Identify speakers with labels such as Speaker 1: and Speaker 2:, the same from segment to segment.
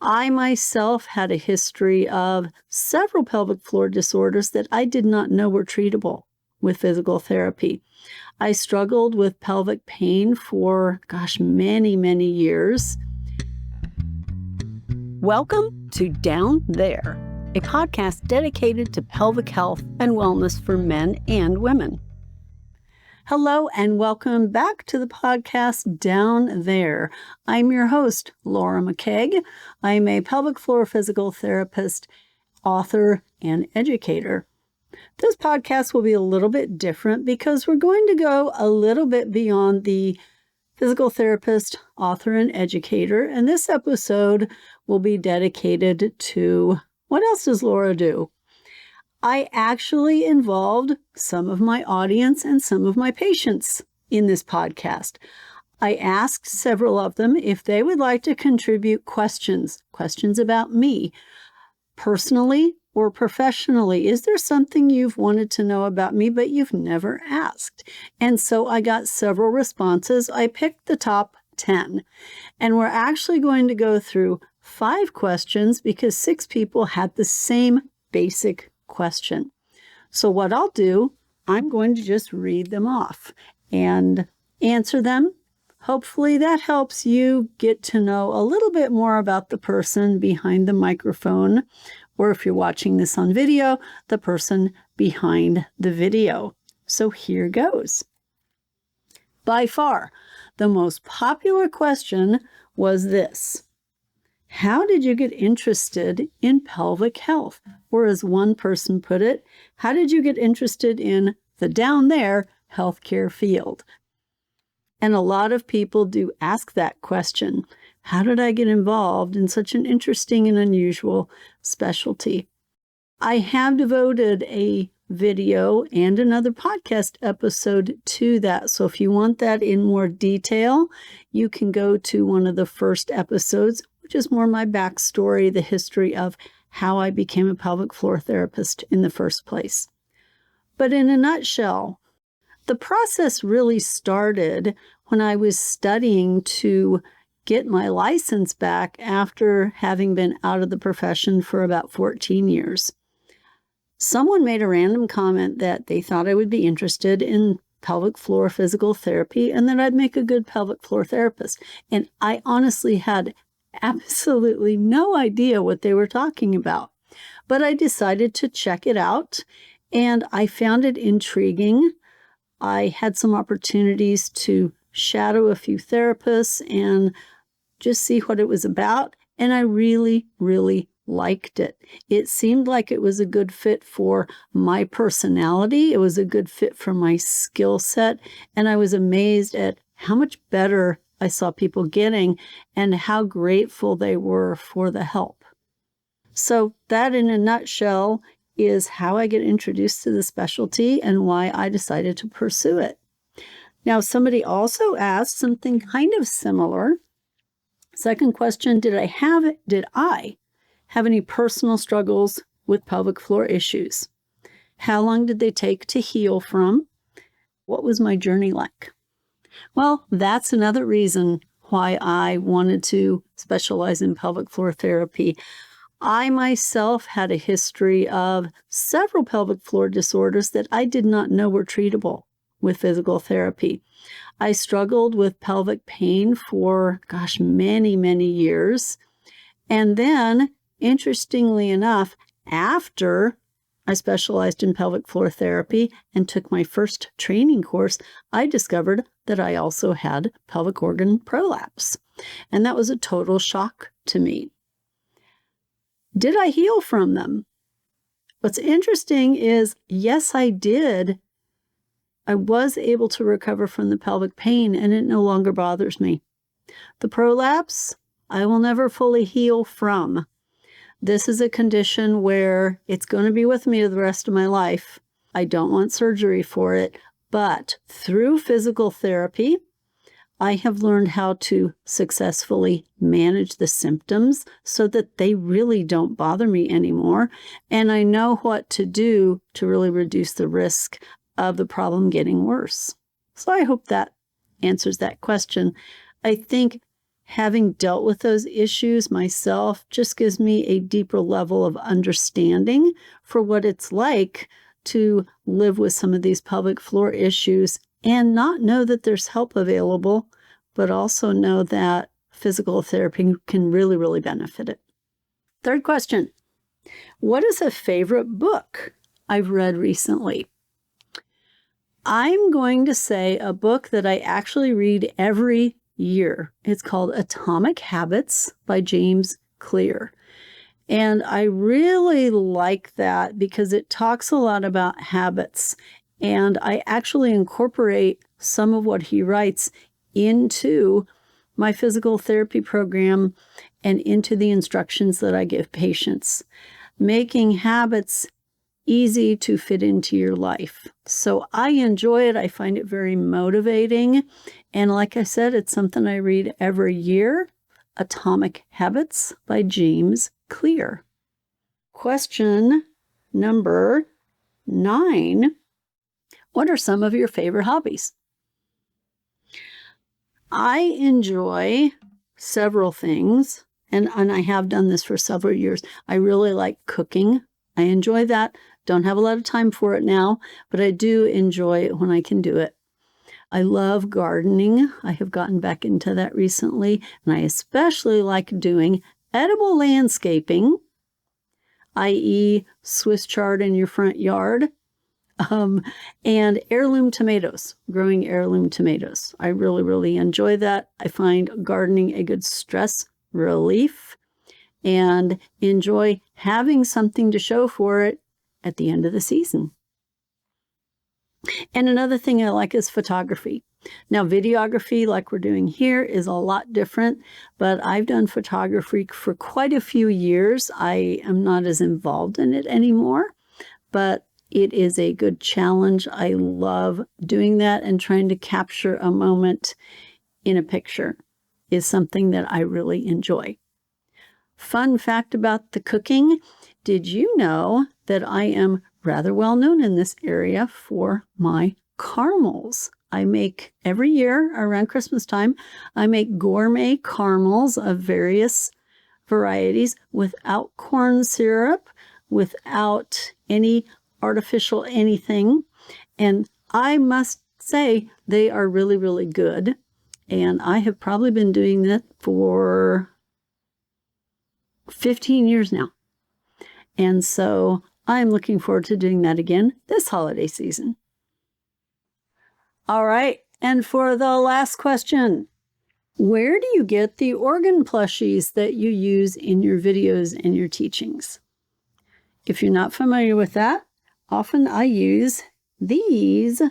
Speaker 1: I myself had a history of several pelvic floor disorders that I did not know were treatable with physical therapy. I struggled with pelvic pain for, many, many years. Welcome to Down There, a podcast dedicated to pelvic health and wellness for men and women. Hello and welcome back to the podcast Down There. I'm your host, Laura McKaig. I'm a pelvic floor physical therapist, author, and educator. This podcast will be a little bit different because we're going to go a little bit beyond the physical therapist, author, and educator. And this episode will be dedicated to what else does Laura do? I actually involved some of my audience and some of my patients in this podcast. I asked several of them if they would like to contribute questions about me, personally or professionally. Is there something you've wanted to know about me, but you've never asked? And so I got several responses. I picked the top 10, and we're actually going to go through 5 questions because 6 people had the same basic question. So what I'll do, I'm going to just read them off and answer them. Hopefully that helps you get to know a little bit more about the person behind the microphone, or if you're watching this on video, the person behind the video. So here goes. By far, the most popular question was this: how did you get interested in pelvic health? Or as one person put it, how did you get interested in the down there healthcare field? And a lot of people do ask that question. How did I get involved in such an interesting and unusual specialty? I have devoted a video and another podcast episode to that. So if you want that in more detail, you can go to one of the first episodes, which is more my backstory, the history of how I became a pelvic floor therapist in the first place. But in a nutshell, the process really started when I was studying to get my license back after having been out of the profession for about 14 years. Someone made a random comment that they thought I would be interested in pelvic floor physical therapy and that I'd make a good pelvic floor therapist. And I honestly had absolutely no idea what they were talking about. But I decided to check it out, and I found it intriguing. I had some opportunities to shadow a few therapists and just see what it was about, and I really, really liked it. It seemed like it was a good fit for my personality. It was a good fit for my skill set, and I was amazed at how much better I saw people getting and how grateful they were for the help. So that in a nutshell is how I get introduced to the specialty and why I decided to pursue it. Now, somebody also asked something kind of similar. Second question, did I have any personal struggles with pelvic floor issues? How long did they take to heal from? What was my journey like? Well, that's another reason why I wanted to specialize in pelvic floor therapy. I myself had a history of several pelvic floor disorders that I did not know were treatable with physical therapy. I struggled with pelvic pain for, many, many years. And then, interestingly enough, after I specialized in pelvic floor therapy and took my first training course, I discovered that I also had pelvic organ prolapse. And that was a total shock to me. Did I heal from them? What's interesting is, yes, I did. I was able to recover from the pelvic pain, and it no longer bothers me. The prolapse, I will never fully heal from. This is a condition where it's going to be with me the rest of my life. I don't want surgery for it, but through physical therapy, I have learned how to successfully manage the symptoms so that they really don't bother me anymore. And I know what to do to really reduce the risk of the problem getting worse. So I hope that answers that question. I think having dealt with those issues myself just gives me a deeper level of understanding for what it's like to live with some of these pelvic floor issues and not know that there's help available, but also know that physical therapy can really, really benefit it. Third question, what is a favorite book I've read recently? I'm going to say a book that I actually read every year. It's called Atomic Habits by James Clear. And I really like that because it talks a lot about habits. And I actually incorporate some of what he writes into my physical therapy program and into the instructions that I give patients, making habits easy to fit into your life. So I enjoy it. I find it very motivating. And like I said, it's something I read every year. Atomic Habits by James Clear. Question number 9. What are some of your favorite hobbies? I enjoy several things, and I have done this for several years. I really like cooking. I enjoy that. Don't have a lot of time for it now, but I do enjoy it when I can do it. I love gardening. I have gotten back into that recently, and I especially like doing edible landscaping, i.e. Swiss chard in your front yard, and heirloom tomatoes, growing heirloom tomatoes. I really, really enjoy that. I find gardening a good stress relief and enjoy having something to show for it at the end of the season. And another thing I like is photography. Now, videography, like we're doing here, is a lot different, but I've done photography for quite a few years. I am not as involved in it anymore, but it is a good challenge. I love doing that, and trying to capture a moment in a picture is something that I really enjoy. Fun fact about the cooking, did you know that I am rather well known in this area for my caramels? I make every year around Christmas time, I make gourmet caramels of various varieties without corn syrup, without any artificial anything. And I must say they are really, really good. And I have probably been doing that for 15 years now. And so I'm looking forward to doing that again this holiday season. All right. And for the last question, where do you get the organ plushies that you use in your videos and your teachings? If you're not familiar with that, often I use these,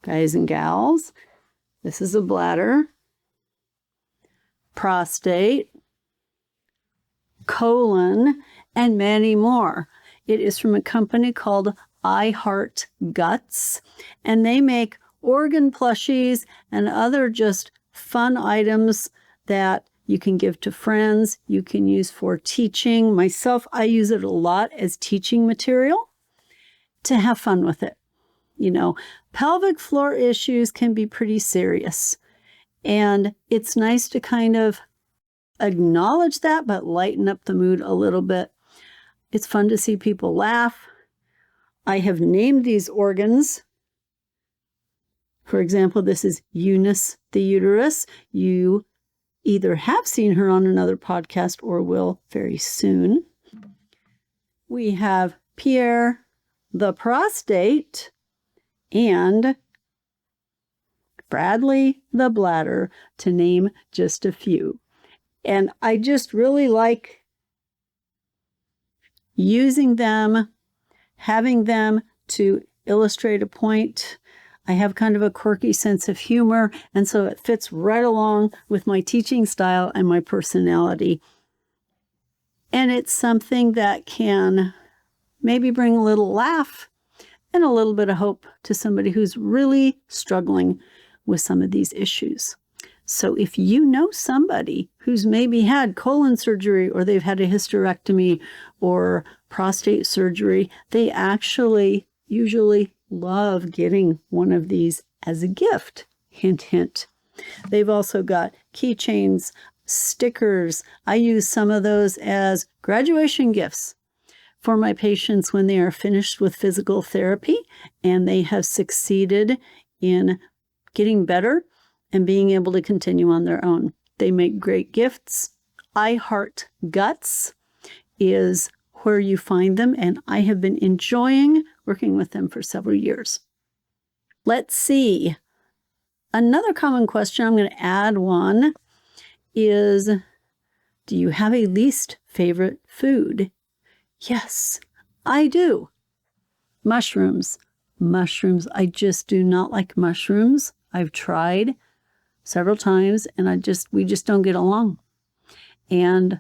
Speaker 1: guys and gals. This is a bladder, prostate, colon, and many more. It is from a company called I Heart Guts, and they make organ plushies and other just fun items that you can give to friends, you can use for teaching. Myself, I use it a lot as teaching material to have fun with it. You know, pelvic floor issues can be pretty serious, and it's nice to kind of acknowledge that, but lighten up the mood a little bit. It's fun to see people laugh. I have named these organs. For example, this is Eunice the uterus. You either have seen her on another podcast or will very soon. We have Pierre the prostate and Bradley the bladder, to name just a few. And I just really like using them, having them to illustrate a point. I have kind of a quirky sense of humor, and so it fits right along with my teaching style and my personality. And it's something that can maybe bring a little laugh and a little bit of hope to somebody who's really struggling with some of these issues. So if you know somebody who's maybe had colon surgery, or they've had a hysterectomy or prostate surgery, they actually usually love getting one of these as a gift. Hint, hint. They've also got keychains, stickers. I use some of those as graduation gifts for my patients when they are finished with physical therapy and they have succeeded in getting better and being able to continue on their own. They make great gifts. I Heart Guts is where you find them, and I have been enjoying working with them for several years. Let's see. Another common question, I'm going to add one, is, do you have a least favorite food? Yes, I do. Mushrooms. Mushrooms. I just do not like mushrooms. I've tried several times, and we just don't get along. And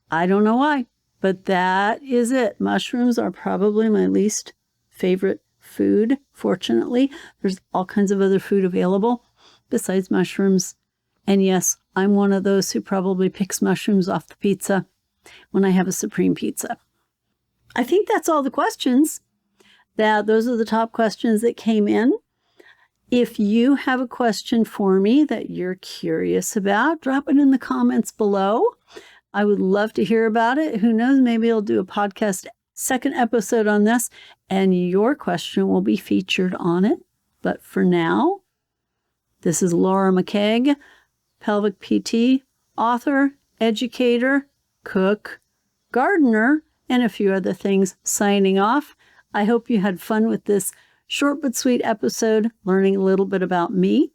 Speaker 1: I don't know why, but that is it. Mushrooms are probably my least favorite food. Fortunately, there's all kinds of other food available besides mushrooms. And yes, I'm one of those who probably picks mushrooms off the pizza when I have a supreme pizza. I think that's all the questions. Those are the top questions that came in. If you have a question for me that you're curious about, drop it in the comments below. I would love to hear about it. Who knows, maybe I'll do a podcast second episode on this, and your question will be featured on it. But for now, this is Laura McKaig, pelvic PT, author, educator, cook, gardener, and a few other things, signing off. I hope you had fun with this short but sweet episode, learning a little bit about me.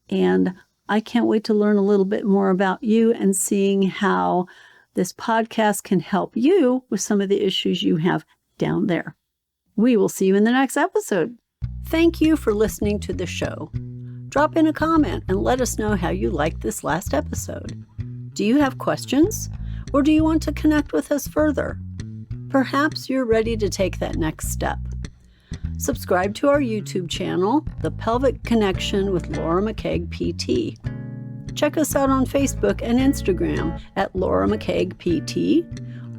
Speaker 1: And I can't wait to learn a little bit more about you and seeing how this podcast can help you with some of the issues you have down there. We will see you in the next episode. Thank you for listening to the show. Drop in a comment and let us know how you liked this last episode. Do you have questions, or do you want to connect with us further? Perhaps you're ready to take that next step. Subscribe to our YouTube channel, The Pelvic Connection with Laura McKaig PT. Check us out on Facebook and Instagram at Laura McKaig PT,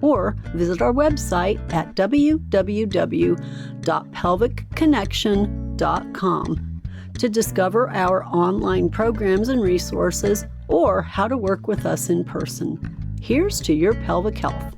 Speaker 1: or visit our website at www.pelvicconnection.com to discover our online programs and resources or how to work with us in person. Here's to your pelvic health.